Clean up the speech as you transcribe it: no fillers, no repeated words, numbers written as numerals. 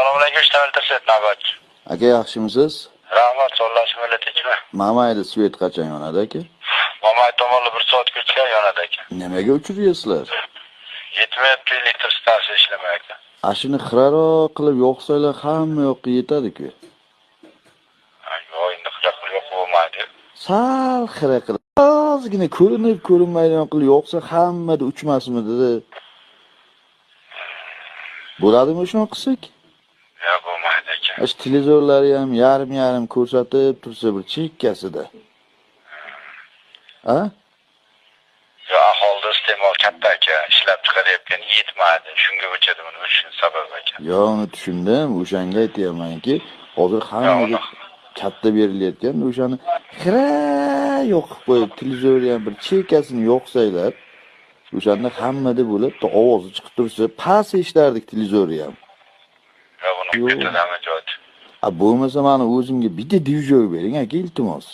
Assalomu alaykum, ishtariltasiz navbatchi. Aka yaxshimisiz? Rahmat, so'rlashim o'latingizmi? Mamayda svet qachon yonadi aka? Momay tomonli 1 soatga o'tgan yonadi aka. Nimaga o'chiryapsizlar? Yetmayapti, elektr stansiya ishlamayapti. Ashini xiraroq qilib yoqsanglar hamma yoqqa yetadi-ku. Yo'q, endi xira qilib yo'q bo'lmaydi. Sal xira qilib, ozgina ko'rinib ko'rinmaydigan qilib yoqsa hammada uchmasmidi? Bo'ladimi shuni qilsak? Yo'q, bo'lmaydi aka. Ash televizorlari ham yarim-yarim ko'rsatib tursa bir chekkasida. A? Yo'q, aholida iste'mol katta aka, ishlab chiqarayotgani yetmaydi. Shunga o'chadi buni, o'shin sabab aka. Yo'q, uni tushundim. O'shanga aytyapmanki, hozir hammaga katta berilayotgan o'shani xira yoqib qo'yib, televizorni ham bir chekkasini yoqsanglar, o'shanda hammada bo'lib, ovozi chiqib tursa, past eshitlardik televizorni ham. Yo'q, buni bittadan joydi. Bo'lmasa meni o'zimga bitta divizor bering aka, iltimos.